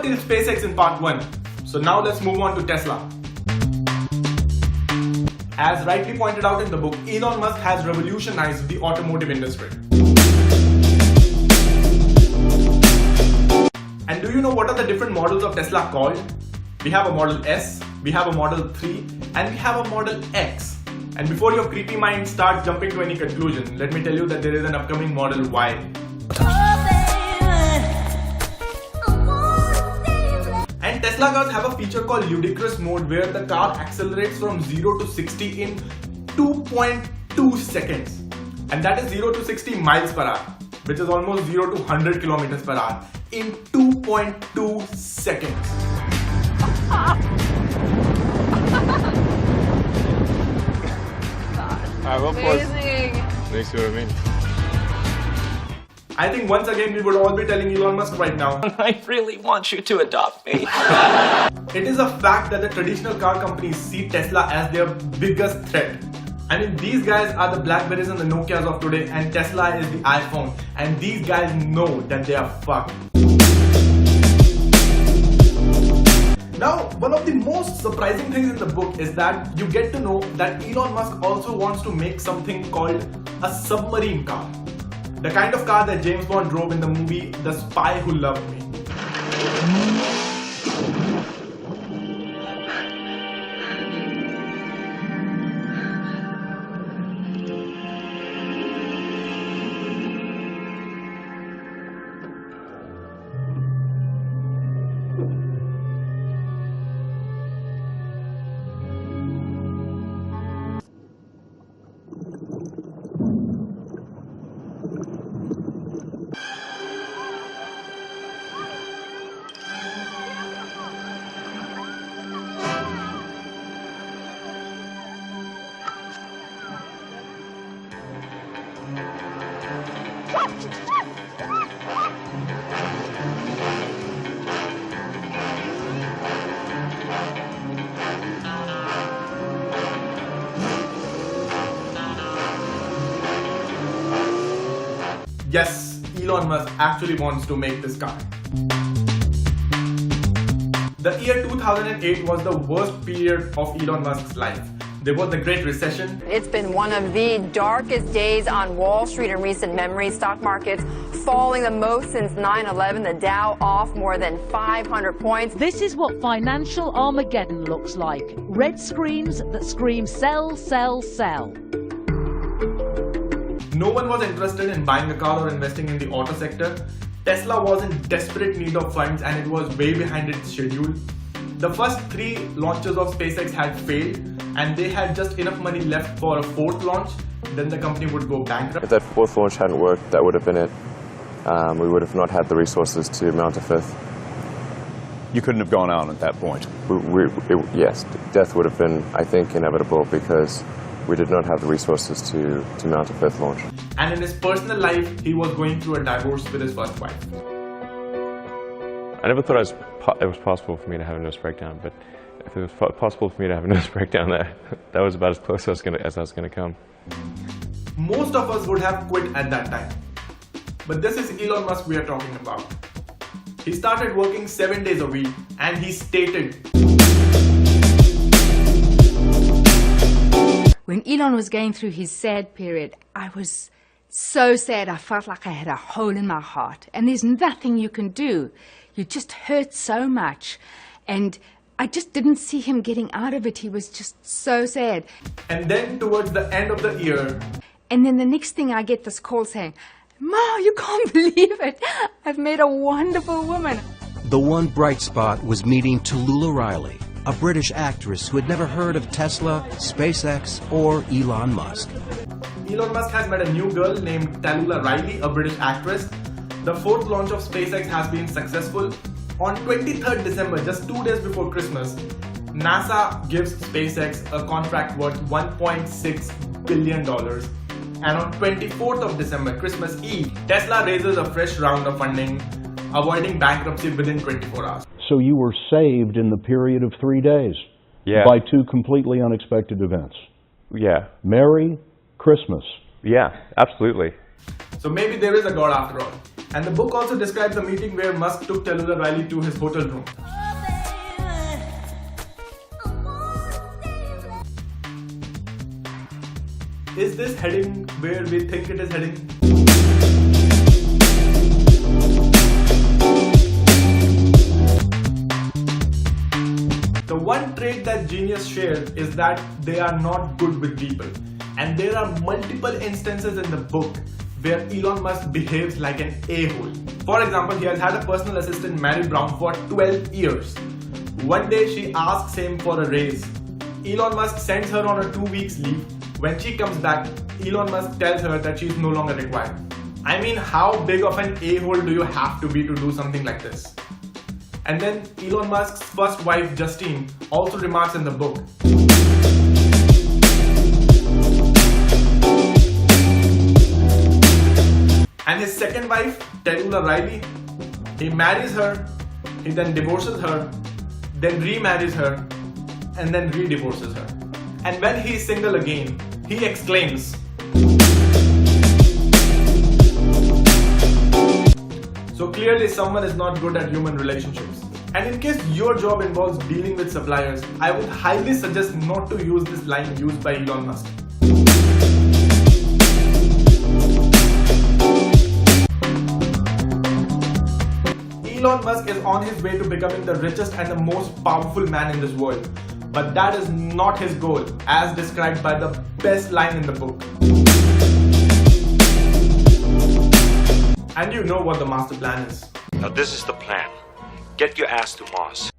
covered till SpaceX in part 1. So now let's move on to Tesla. As rightly pointed out in the book, Elon Musk has revolutionized the automotive industry. And do you know what are the different models of Tesla called? We have a Model S, we have a Model 3, and we have a Model X. And before your creepy mind starts jumping to any conclusion, let me tell you that there is an upcoming Model Y. And Tesla cars have a feature called ludicrous mode where the car accelerates from 0 to 60 in 2.2 seconds. And that is 0 to 60 miles per hour, which is almost 0 to 100 kilometers per hour in 2.2 seconds. Amazing. You see what I mean? I think once again we would all be telling Elon Musk right now. I really want you to adopt me. It is a fact that the traditional car companies see Tesla as their biggest threat. I mean, these guys are the Blackberries and the Nokias of today, and Tesla is the iPhone. And these guys know that they are fucked. Now, one of the most surprising things in the book is that you get to know that Elon Musk also wants to make something called a submarine car. The kind of car that James Bond drove in the movie The Spy Who Loved Me. Yes, Elon Musk actually wants to make this car. The year 2008 was the worst period of Elon Musk's life. There was the Great Recession. It's been one of the darkest days on Wall Street in recent memory. Stock markets falling the most since 9/11. The Dow off more than 500 points. This is what financial Armageddon looks like. Red screens that scream sell, sell, sell. No one was interested in buying a car or investing in the auto sector. Tesla was in desperate need of funds and it was way behind its schedule. The first 3 launches of SpaceX had failed and they had just enough money left for a 4th launch. Then the company would go bankrupt. If that 4th launch hadn't worked, that would have been it. We would have not had the resources to mount a 5th. You couldn't have gone on at that point. Yes, death would have been, I think, inevitable because we did not have the resources to mount a 5th launch. And in his personal life, he was going through a divorce with his first wife. I never thought it was possible for me to have a nervous breakdown, but if it was possible for me to have a nervous breakdown, that was about as close as I was going to come. Most of us would have quit at that time. But this is Elon Musk we are talking about. He started working 7 days a week and he stated, when Elon was going through his sad period, I was so sad. I felt like I had a hole in my heart. And there's nothing you can do. You just hurt so much. And I just didn't see him getting out of it. He was just so sad. And then towards the end of the year, and then the next thing I get this call saying, Ma, you can't believe it. I've met a wonderful woman. The one bright spot was meeting Tallulah Riley, a British actress who had never heard of Tesla, SpaceX, or Elon Musk. Elon Musk has met a new girl named Tallulah Riley, a British actress. The 4th launch of SpaceX has been successful. On 23rd December, just 2 days before Christmas, NASA gives SpaceX a contract worth $1.6 billion. And on 24th of December, Christmas Eve, Tesla raises a fresh round of funding, avoiding bankruptcy within 24 hours. So you were saved in the period of 3 days by 2 completely unexpected events. Yeah. Merry Christmas. Yeah, absolutely. So maybe there is a God after all. And the book also describes a meeting where Musk took Tallulah Riley to his hotel room. Is this heading where we think it is heading? The one trait that genius share is that they are not good with people. And there are multiple instances in the book where Elon Musk behaves like an a-hole. For example, he has had a personal assistant, Mary Brown, for 12 years. One day she asks him for a raise. Elon Musk sends her on a 2 weeks leave. When she comes back, Elon Musk tells her that she is no longer required. I mean, how big of an a-hole do you have to be to do something like this? And then Elon Musk's first wife, Justine, also remarks in the book. And his second wife, Tallulah Riley, he marries her, he then divorces her, then remarries her, and then re-divorces her. And when he is single again, he exclaims, so clearly someone is not good at human relationships. And in case your job involves dealing with suppliers, I would highly suggest not to use this line used by Elon Musk. Elon Musk is on his way to becoming the richest and the most powerful man in this world. But that is not his goal, as described by the best line in the book. And you know what the master plan is. Now this is the plan. Get your ass to Mars.